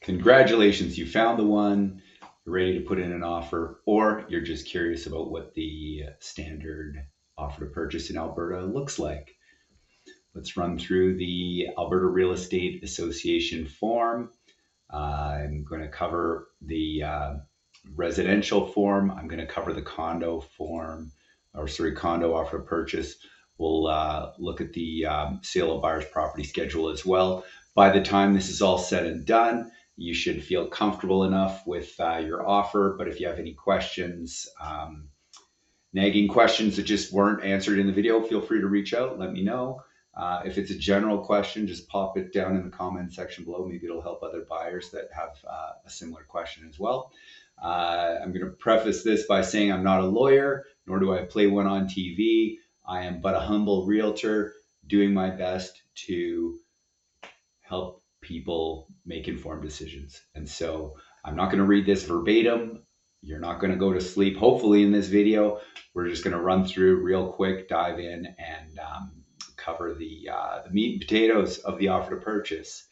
Congratulations, you found the one, you're ready to put in an offer, or you're just curious about what the standard offer to purchase in Alberta looks like. Let's run through the Alberta Real Estate Association form. I'm going to cover the residential form. I'm going to cover the condo form, condo offer to purchase. We'll look at the sale of buyer's property schedule as well. By the time this is all said and done, you should feel comfortable enough with your offer. But if you have any questions, nagging questions that just weren't answered in the video, feel free to reach out, let me know. If it's a general question, just pop it down in the comment section below. Maybe it'll help other buyers that have a similar question as well. I'm going to preface this by saying I'm not a lawyer, nor do I play one on TV. I am but a humble realtor doing my best to help people make informed decisions. And so I'm not going to read this verbatim. You're not going to go to sleep, hopefully, in this video. We're just going to run through real quick, dive in, and cover the meat and potatoes of the offer to purchase.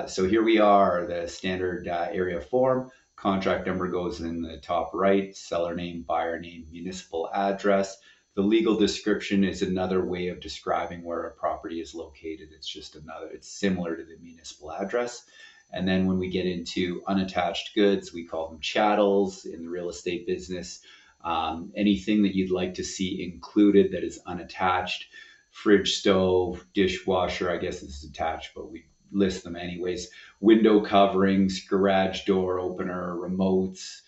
So here we are, the standard area form. Contract number goes in the top right, seller name, buyer name, municipal address. The legal description is another way of describing where a property is located. It's similar to the municipal address. And then when we get into unattached goods, we call them chattels in the real estate business. Anything that you'd like to see included that is unattached, fridge, stove, dishwasher, I guess this is attached, but we list them anyways. Window coverings, garage door opener, remotes,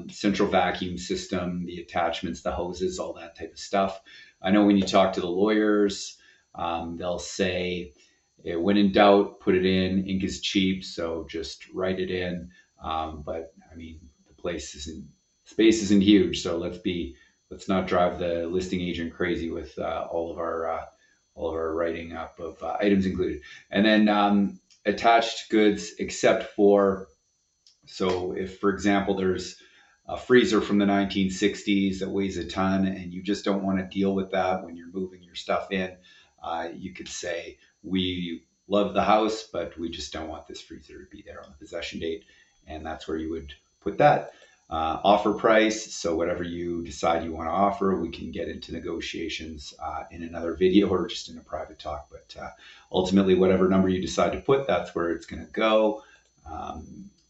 central vacuum system, the attachments, the hoses, all that type of stuff. I know when you talk to the lawyers, they'll say, when in doubt, put it in. Ink is cheap, so just write it in. But I mean, space isn't huge, so let's not drive the listing agent crazy with all of our writing up of items included. And then attached goods, except for, so if, for example, there's a freezer from the 1960s that weighs a ton and you just don't want to deal with that when you're moving your stuff in, you could say, we love the house, but we just don't want this freezer to be there on the possession date. And that's where you would put that. Offer price, so whatever you decide you want to offer, we can get into negotiations in another video or just in a private talk. But ultimately, whatever number you decide to put, that's where it's going to go.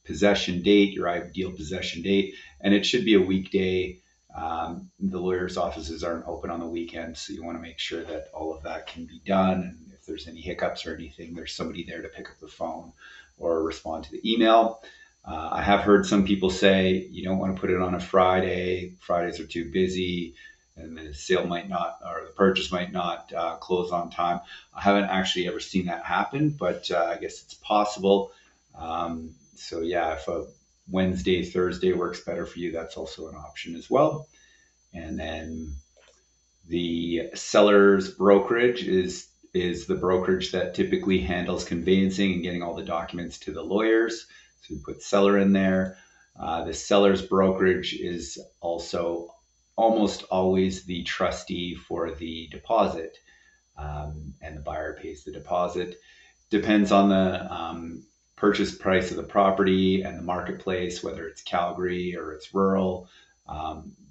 Possession date, your ideal possession date, and it should be a weekday. The lawyer's offices aren't open on the weekend, so you want to make sure that all of that can be done. And if there's any hiccups or anything, there's somebody there to pick up the phone or respond to the email. I have heard some people say you don't want to put it on a Friday. Fridays are too busy and the sale might not, or the purchase might not close on time. I haven't actually ever seen that happen, but I guess it's possible. So yeah, if a Wednesday, Thursday works better for you, that's also an option as well. And then the seller's brokerage is the brokerage that typically handles conveyancing and getting all the documents to the lawyers. So we put seller in there. The seller's brokerage is also almost always the trustee for the deposit, and the buyer pays the deposit. Depends on the purchase price of the property and the marketplace, whether it's Calgary or it's rural.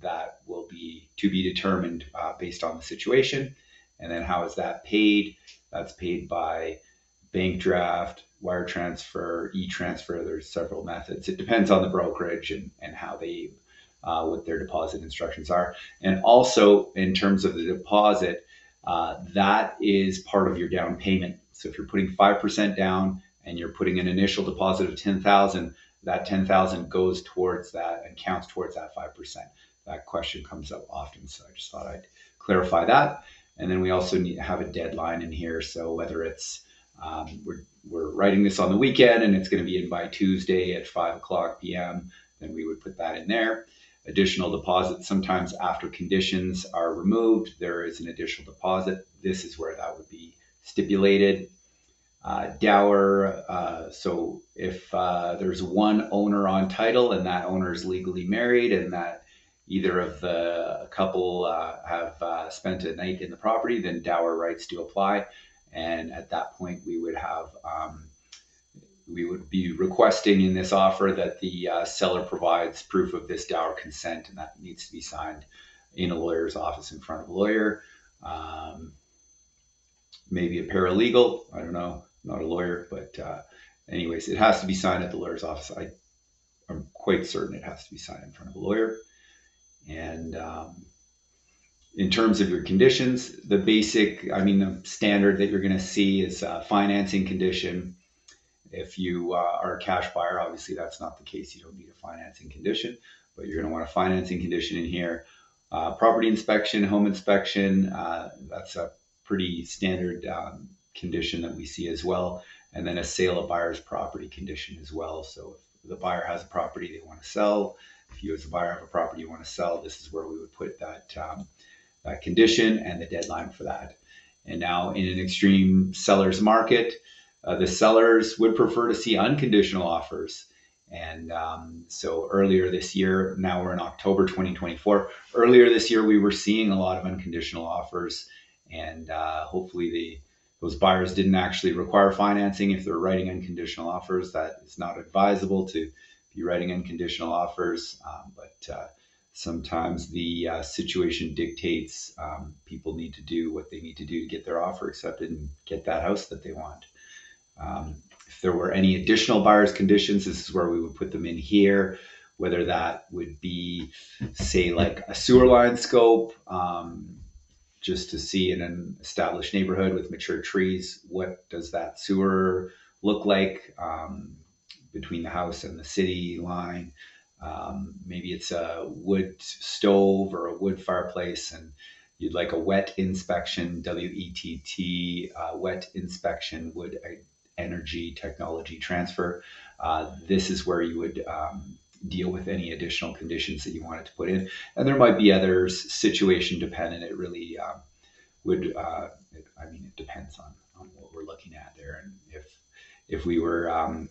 That will be to be determined based on the situation. And then how is that paid? That's paid by bank draft, wire transfer, e-transfer. There's several methods. It depends on the brokerage and how they, what their deposit instructions are. And also in terms of the deposit, that is part of your down payment. So if you're putting 5% down and you're putting an initial deposit of 10,000, that 10,000 goes towards that and counts towards that 5%. That question comes up often, so I just thought I'd clarify that. And then we also need to have a deadline in here. So whether it's we're writing this on the weekend and it's going to be in by Tuesday at 5:00 p.m., then we would put that in there. Additional deposit, sometimes after conditions are removed, there is an additional deposit. This is where that would be stipulated. Dower, so if there's one owner on title and that owner is legally married and that either of the couple have spent a night in the property, then dower rights do apply. And at that point, we would have we would be requesting in this offer that the seller provides proof of this dower consent, and that needs to be signed in a lawyer's office in front of a lawyer. Maybe a paralegal, I don't know, I'm not a lawyer, but anyways, it has to be signed at the lawyer's office. I'm quite certain it has to be signed in front of a lawyer. And in terms of your conditions, the the standard that you're going to see is financing condition. If you are a cash buyer, obviously that's not the case. You don't need a financing condition, but you're going to want a financing condition in here. Property inspection, home inspection, that's a pretty standard condition that we see as well. And then a sale of buyer's property condition as well. So if the buyer has a property they want to sell, if you as a buyer have a property you want to sell, this is where we would put that condition and the deadline for that. And now in an extreme seller's market, the sellers would prefer to see unconditional offers. And so earlier this year, now we're in October 2024, earlier this year we were seeing a lot of unconditional offers, and hopefully those buyers didn't actually require financing if they're writing unconditional offers. That is not advisable to be writing unconditional offers, but sometimes the situation dictates people need to do what they need to do to get their offer accepted and get that house that they want. If there were any additional buyer's conditions, this is where we would put them in here, whether that would be, say, like a sewer line scope, just to see in an established neighborhood with mature trees, what does that sewer look like between the house and the city line. Maybe it's a wood stove or a wood fireplace, and you'd like a wet inspection, WETT, wet inspection, wood energy technology transfer. This is where you would deal with any additional conditions that you wanted to put in. And there might be others, situation dependent. It really it depends on what we're looking at there. And if we were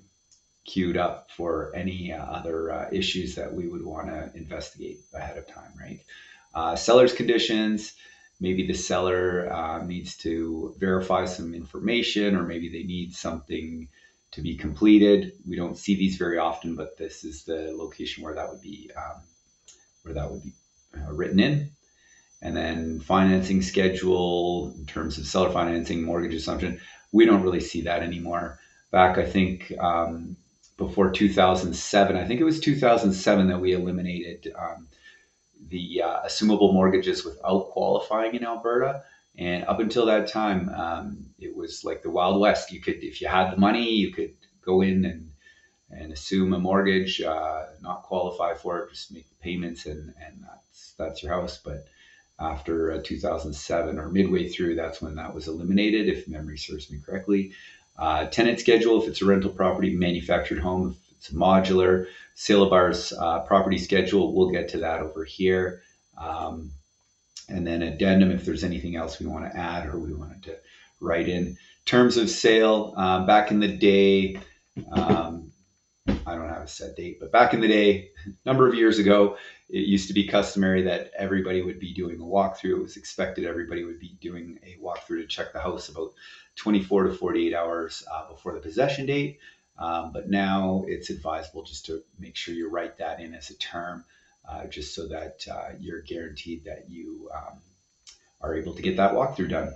queued up for any other issues that we would want to investigate ahead of time, right? Seller's conditions, maybe the seller needs to verify some information, or maybe they need something to be completed. We don't see these very often, but this is the location where that would be written in. And then financing schedule in terms of seller financing, mortgage assumption, we don't really see that anymore. Back, I think, before 2007, I think it was 2007 that we eliminated the assumable mortgages without qualifying in Alberta. And up until that time, it was like the Wild West. You could, if you had the money, you could go in and assume a mortgage, not qualify for it, just make the payments, and that's your house. But after 2007 or midway through, that's when that was eliminated, if memory serves me correctly. Tenant schedule, if it's a rental property, manufactured home, if it's modular, sale of buyer's property schedule, we'll get to that over here. And then addendum, if there's anything else we want to add or we wanted to write in. Terms of sale, back in the day, I don't have a set date, but back in the day, a number of years ago, it used to be customary that everybody would be doing a walkthrough. It was expected everybody would be doing a walkthrough to check the house about 24 to 48 hours before the possession date. But now it's advisable just to make sure you write that in as a term, just so that you're guaranteed that you are able to get that walkthrough done.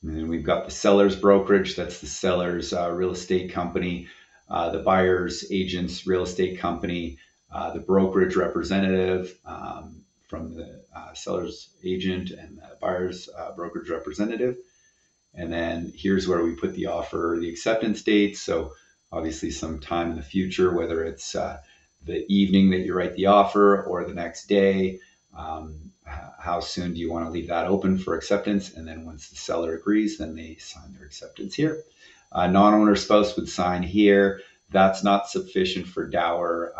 And then we've got the seller's brokerage. That's the seller's real estate company, the buyer's agent's real estate company, the brokerage representative from the seller's agent and the buyer's brokerage representative. And then here's where we put the offer, the acceptance date. So obviously some time in the future, whether it's the evening that you write the offer or the next day, how soon do you want to leave that open for acceptance? And then once the seller agrees, then they sign their acceptance here. Non-owner spouse would sign here. That's not sufficient for dower.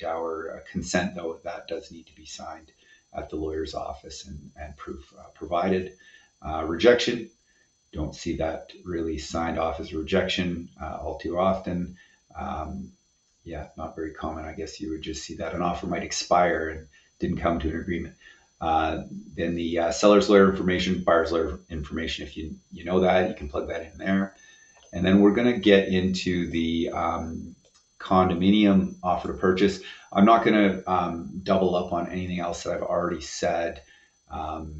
Dower consent, though, that does need to be signed at the lawyer's office and proof provided. Rejection, don't see that really signed off as a rejection all too often. Not very common. I guess you would just see that an offer might expire and didn't come to an agreement. Then the seller's lawyer information, buyer's lawyer information, if you know that, you can plug that in there. And then we're going to get into the condominium offer to purchase. I'm not going to double up on anything else that I've already said,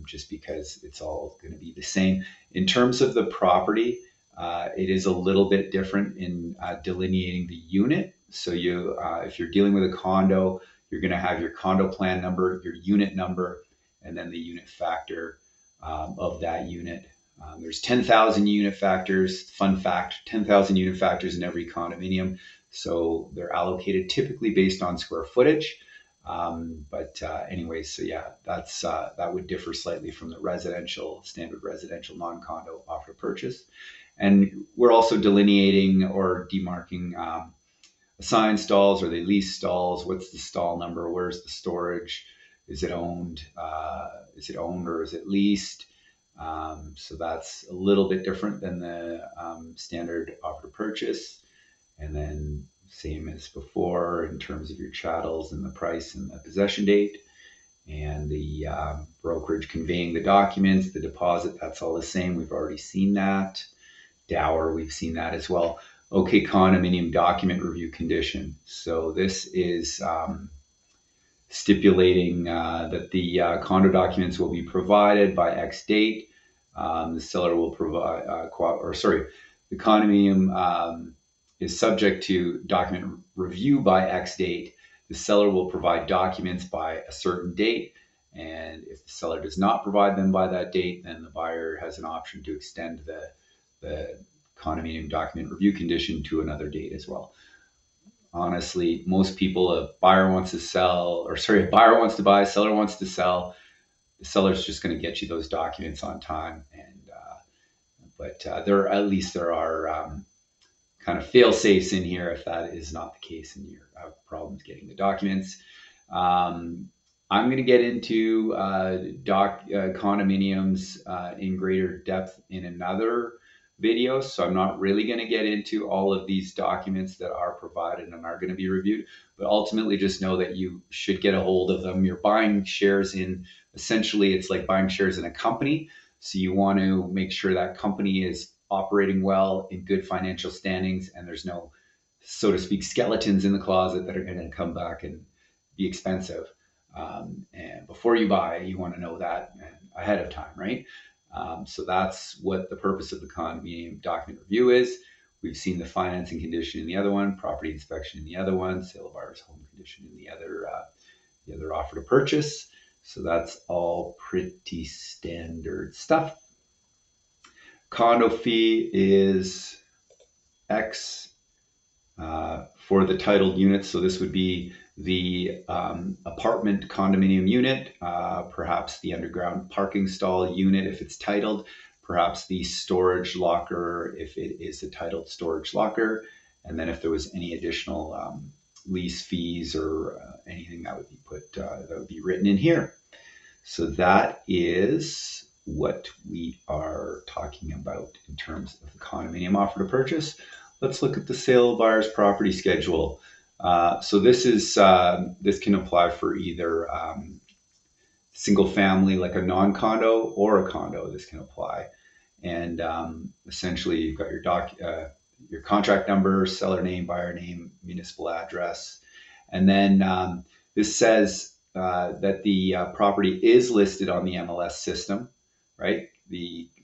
just because it's all going to be the same. In terms of the property, it is a little bit different in delineating the unit. So if you're dealing with a condo, you're going to have your condo plan number, your unit number, and then the unit factor of that unit. There's 10,000 unit factors. Fun fact, 10,000 unit factors in every condominium. So they're allocated typically based on square footage. Anyways, so yeah, that would differ slightly from the standard residential non-condo offer to purchase. And we're also delineating or demarking assigned stalls. Are they leased stalls? What's the stall number? Where's the storage? Is it owned? Or is it leased? So that's a little bit different than the standard offer to purchase. And then same as before in terms of your chattels and the price and the possession date, and the brokerage conveying the documents, the deposit, that's all the same. We've already seen that. Dower, we've seen that as well. Okay, condominium document review condition. So this is stipulating that the condo documents will be provided by X date. The seller will provide, the condominium is subject to document review by X date. The seller will provide documents by a certain date. And if the seller does not provide them by that date, then the buyer has an option to extend the condominium document review condition to another date as well. Honestly, most people, a buyer wants to buy, seller wants to sell. The seller's just going to get you those documents on time. But there are kind of fail safes in here if that is not the case and you have problems getting the documents. I'm going to get into condominiums in greater depth in another video, so I'm not really going to get into all of these documents that are provided and are going to be reviewed, but ultimately just know that you should get a hold of them. You're buying shares in, essentially it's like buying shares in a company, so you want to make sure that company is operating well, in good financial standings, and there's no, so to speak, skeletons in the closet that are going to come back and be expensive. And before you buy, you want to know that ahead of time, right? So that's what the purpose of the condominium document review is. We've seen the financing condition in the other one, property inspection in the other one, sale of buyer's home condition in the other offer to purchase. So that's all pretty standard stuff. Condo fee is X for the titled units. So this would be the apartment condominium unit, perhaps the underground parking stall unit if it's titled, perhaps the storage locker if it is a titled storage locker, and then if there was any additional lease fees or anything that would be that would be written in here. So that is what we are talking about in terms of the condominium offer to purchase. Let's look at the sale of buyer's property schedule. So this can apply for either single family, like a non-condo, or a condo. This can apply, and essentially you've got your contract number, seller name, buyer name, municipal address, and then this says that the property is listed on the MLS system, right?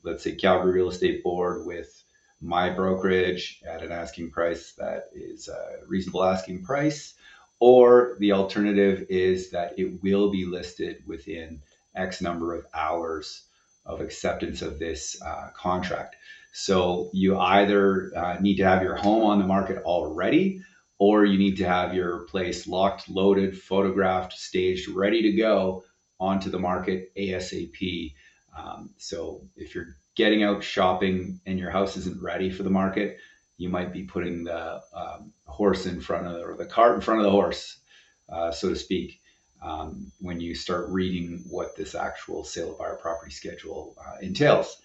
Let's say Calgary Real Estate Board with my brokerage at an asking price that is a reasonable asking price, or the alternative is that it will be listed within X number of hours of acceptance of this contract. So you either need to have your home on the market already, or you need to have your place locked, loaded, photographed, staged, ready to go onto the market ASAP. So if you're getting out shopping and your house isn't ready for the market, you might be putting the horse in front of, or the cart in front of the horse, so to speak, when you start reading what this actual sale of buyer property schedule entails.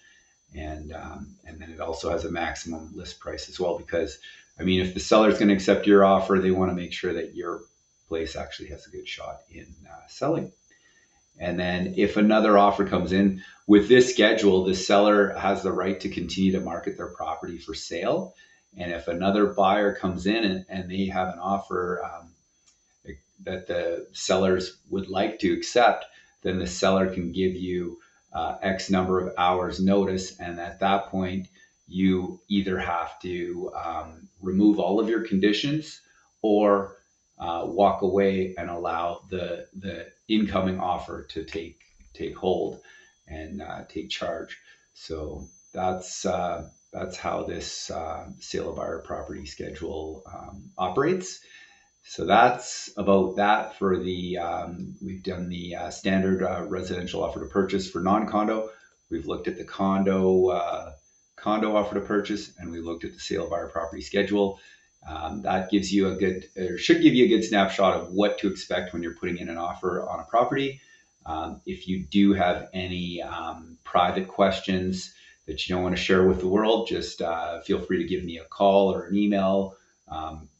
And then it also has a maximum list price as well, because if the seller's going to accept your offer, they want to make sure that your place actually has a good shot in selling. And then if another offer comes in with this schedule, the seller has the right to continue to market their property for sale. And if another buyer comes in and they have an offer that the sellers would like to accept, then the seller can give you X number of hours notice. And at that point, you either have to remove all of your conditions or walk away and allow the incoming offer to take hold and take charge. So that's how this sale of our property schedule operates. So that's about that for the, we've done the standard residential offer to purchase for non-condo. We've looked at the condo offer to purchase, and we looked at the sale of our property schedule. That gives you a good, or should give you a good snapshot of what to expect when you're putting in an offer on a property. If you do have any private questions that you don't want to share with the world, just feel free to give me a call or an email.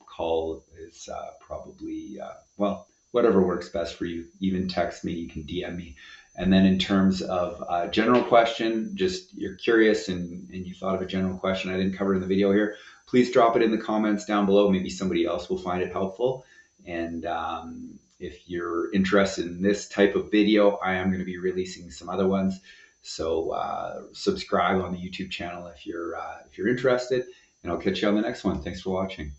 Call is probably, well, whatever works best for you. Even text me, you can DM me. And then in terms of general question, just you're curious and you thought of a general question I didn't cover in the video here, please drop it in the comments down below. Maybe somebody else will find it helpful. And if you're interested in this type of video, I am going to be releasing some other ones. So subscribe on the YouTube channel if you're interested, and I'll catch you on the next one. Thanks for watching.